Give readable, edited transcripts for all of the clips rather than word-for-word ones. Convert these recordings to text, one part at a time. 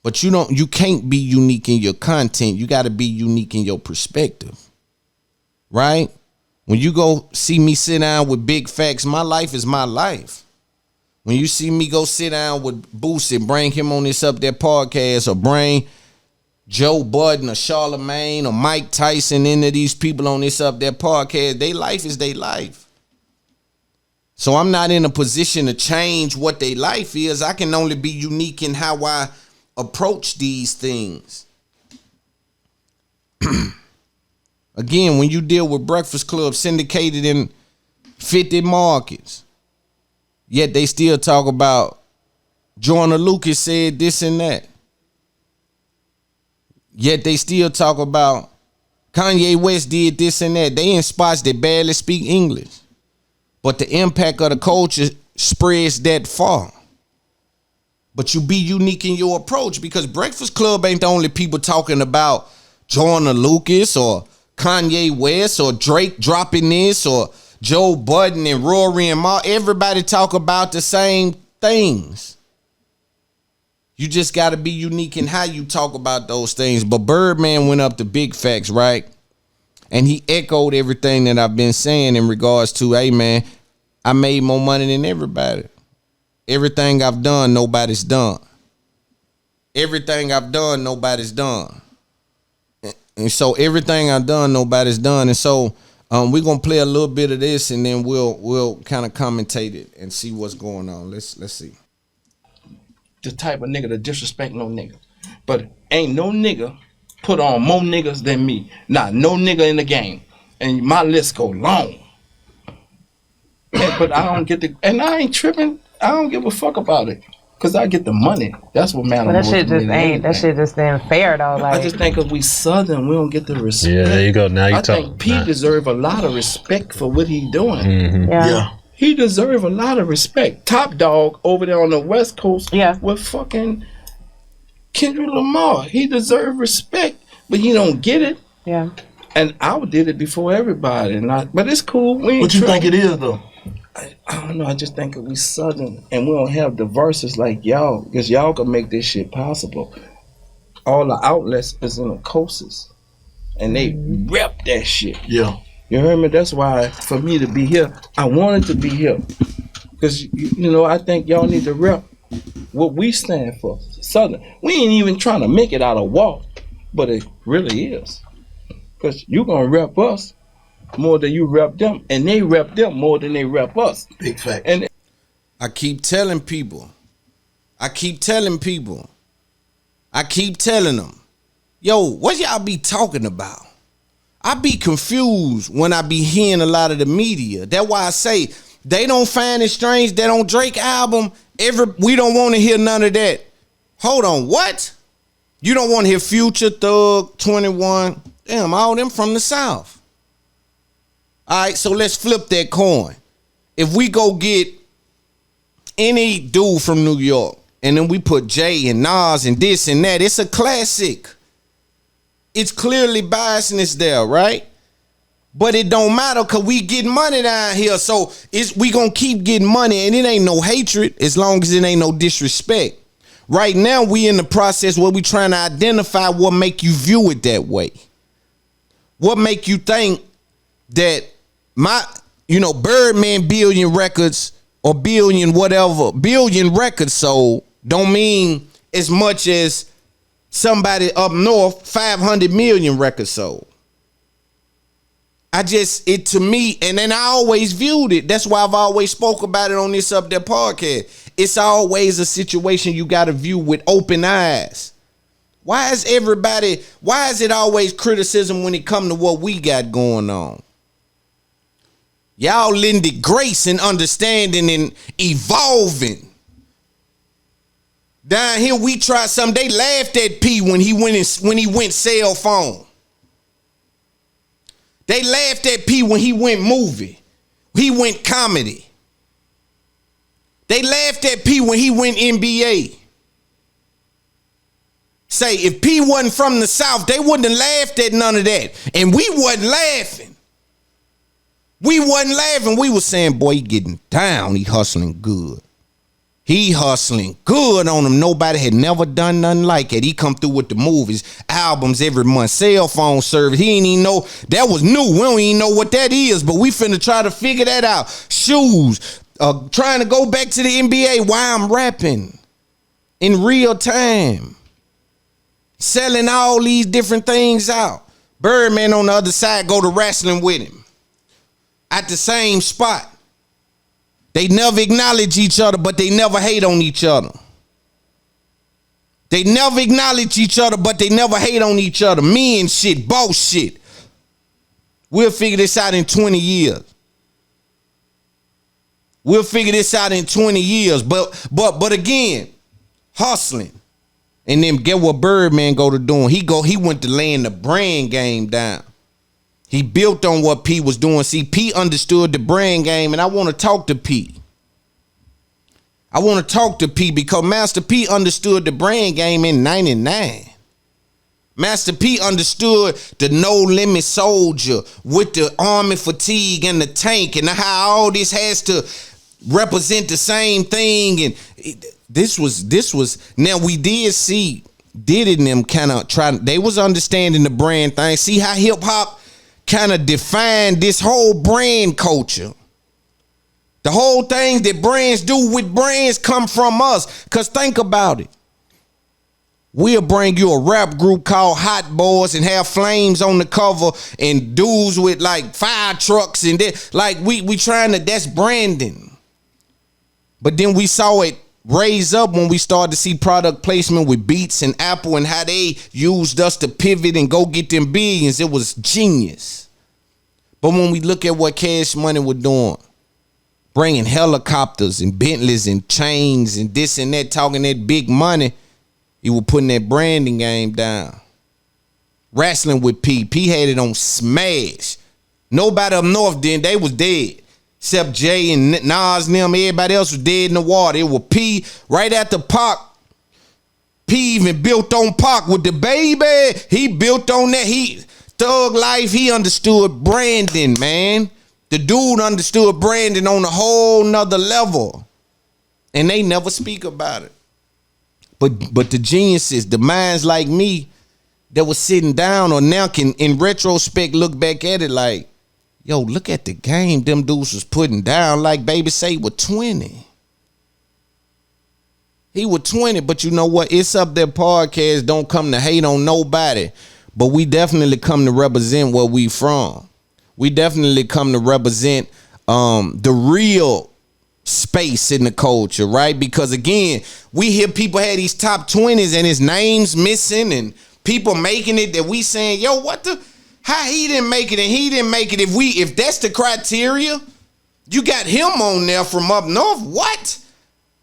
But you can't be unique in your content. You got to be unique in your perspective. Right? When you go see me sit down with Big Facts, my life is my life. When you see me go sit down with Boosie, bring him on this Up There podcast, or bring Joe Budden or Charlemagne or Mike Tyson, any of these people on this Up There podcast, their life is their life. So I'm not in a position to change what their life is. I can only be unique in how I approach these things. Again, when you deal with Breakfast Club syndicated in 50 markets, yet they still talk about Joyner Lucas said this and that. Yet they still talk about Kanye West did this and that. They in spots that barely speak English. But the impact of the culture spreads that far. But you be unique in your approach, because Breakfast Club ain't the only people talking about Joyner Lucas or Kanye West or Drake dropping this or Joe Budden and Rory and Ma. Everybody talk about the same things. You just got to be unique in how you talk about those things. But Birdman went up to Big Facts, right? And he echoed everything that I've been saying in regards to, hey, man, I made more money than everybody. Everything I've done, nobody's done. Everything I've done, nobody's done. And so everything I've done, nobody's done. And so we're going to play a little bit of this, and then we'll kind of commentate it and see what's going on. Let's see. The type of nigga to disrespect no nigga. But ain't no nigga put on more niggas than me. Not no nigga in the game. And my list go long. But I don't get the, and I ain't tripping. I don't give a fuck about it. Cause I get the money. That's what matters. But that shit just ain't. That shit just ain't fair though. Like, I just think cause we Southern, we don't get the respect. Yeah, there you go. Now you talk. I think Pete deserve a lot of respect for what he doing. Mm-hmm. yeah. He deserve a lot of respect. Top dog over there on the West Coast. Yeah. With fucking Kendrick Lamar. He deserve respect, but he don't get it. Yeah. And I did it before everybody. But it's cool. What you think it is though? I don't know. I just think we Southern and we don't have the verses like y'all, because y'all can make this shit possible. All the outlets is in the coasts, and they rep that shit. Yeah. You heard me? That's why for me to be here, I wanted to be here, because you know I think y'all need to rep what we stand for. Southern. We ain't even trying to make it out of walk, but it really is, because you gonna rep us more than you rep them, and they rep them more than they rep us. Big fact. And I keep telling them, yo, what y'all be talking about? I be confused when I be hearing a lot of the media. That's why I say they don't find it strange that on Drake album, we don't want to hear none of that. Hold on, what? You don't want to hear Future, Thug, 21? Damn, all them from the South. All right, so let's flip that coin. If we go get any dude from New York, and then we put Jay and Nas and this and that, it's a classic. It's clearly biasness there, right? But it don't matter, because we get money down here. So we going to keep getting money, and it ain't no hatred as long as it ain't no disrespect. Right now, we in the process where we trying to identify what make you view it that way. What make you think that Birdman billion records or billion records sold don't mean as much as somebody up north 500 million records sold. To me, and then I always viewed it. That's why I've always spoke about it on this Up There podcast. It's always a situation you got to view with open eyes. Why is it always criticism when it come to what we got going on? Y'all lended grace and understanding and evolving. Down here, we tried something. They laughed at P when he went cell phone. They laughed at P when he went movie. He went comedy. They laughed at P when he went NBA. Say, if P wasn't from the South, they wouldn't have laughed at none of that. And we wasn't laughing. We wasn't laughing. We was saying, boy, he getting down. He hustling good. He hustling good on him. Nobody had never done nothing like it. He come through with the movies, albums every month, cell phone service. He ain't even know that was new. We don't even know what that is, but we finna try to figure that out. Shoes, trying to go back to the NBA while I'm rapping in real time, selling all these different things out. Birdman on the other side go to wrestling with him at the same spot. They never acknowledge each other, but they never hate on each other. They never acknowledge each other, but they never hate on each other. Men shit, boss shit. We'll figure this out in 20 years. We'll figure this out in 20 years. But again, hustling. And then get what Birdman go to doing. He went to laying the brand game down. He built on what P was doing. See, P understood the brand game, and I want to talk to P. I want to talk to P because Master P understood the brand game in 99. Master P understood the no limit soldier with the army fatigue and the tank and how all this has to represent the same thing. And this was now we did see Diddy and them kind of trying, they was understanding the brand thing. See how hip hop kind of defined this whole brand culture. The whole thing that brands do with brands come from us. Cause think about it. We'll bring you a rap group called Hot Boys and have flames on the cover and dudes with like fire trucks and that. Like we trying to, that's branding. But then we saw it raise up when we started to see product placement with Beats and Apple and how they used us to pivot and go get them billions. It was genius. But when we look at what Cash Money was doing, bringing helicopters and Bentleys and chains and this and that, talking that big money, he was putting that branding game down. Wrestling with P. P had it on smash. Nobody up north then, they was dead. Except Jay and Nas and them, everybody else was dead in the water. It was P right after Pac. P even built on Pac with the baby. He built on that. He Thug Life, he understood branding, man. The dude understood branding on a whole nother level. And they never speak about it. But the geniuses, the minds like me that was sitting down or now can in retrospect look back at it like, yo, look at the game them dudes was putting down. Like Baby say with 20. He was 20, but you know what? It's Up There podcast don't come to hate on nobody. But we definitely come to represent where we from. We definitely come to represent the real space in the culture, right? Because again, we hear people have these top 20s and his name's missing and people making it that we saying, yo, what the, how he didn't make it and he didn't make it. If that's the criteria, you got him on there from up north. What?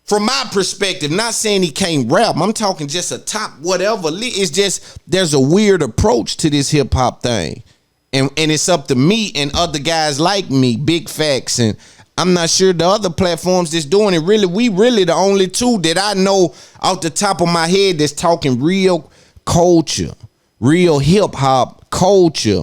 From my perspective, not saying he can't rap. I'm talking just a top whatever. It's just there's a weird approach to this hip hop thing. And it's up to me and other guys like me, Big Facts, and I'm not sure the other platforms that's doing it. Really, we really the only two that I know off the top of my head that's talking real culture, real hip hop culture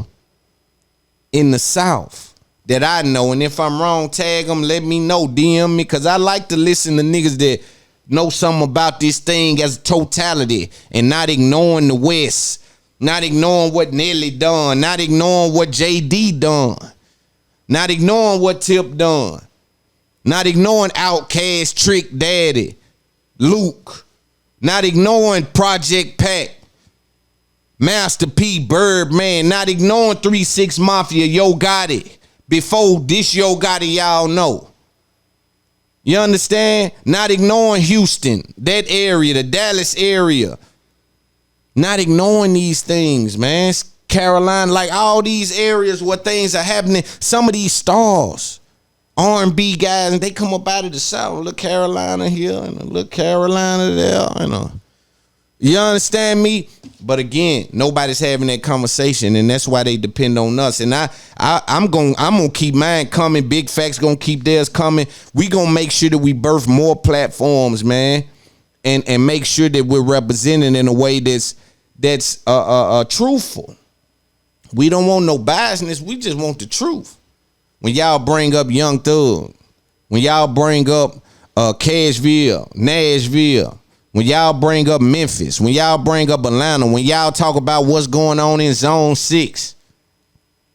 in the South that I know. And if I'm wrong, tag them, let me know, DM me, because I like to listen to niggas that know something about this thing as a totality and not ignoring the West. Not ignoring what Nelly done. Not ignoring what JD done. Not ignoring what Tip done. Not ignoring Outkast, Trick Daddy, Luke. Not ignoring Project Pack, Master P, Birdman. Not ignoring 3-6 Mafia, Yo Gotti. Before this Yo Gotti y'all know. You understand? Not ignoring Houston, that area, the Dallas area. Not ignoring these things, man. Carolina, like all these areas where things are happening. Some of these stars, R&B guys, and they come up out of the South. Look, Carolina here and look, Carolina there. You understand me? But again, nobody's having that conversation, and that's why they depend on us. And I'm gonna keep mine coming. Big Facts gonna keep theirs coming. We gonna make sure that we birth more platforms, man, and make sure that we're represented in a way that's truthful. We don't want no biasness. We just want the truth. When y'all bring up Young Thug, when y'all bring up Cashville, Nashville, when y'all bring up Memphis, when y'all bring up Atlanta, when y'all talk about what's going on in Zone 6,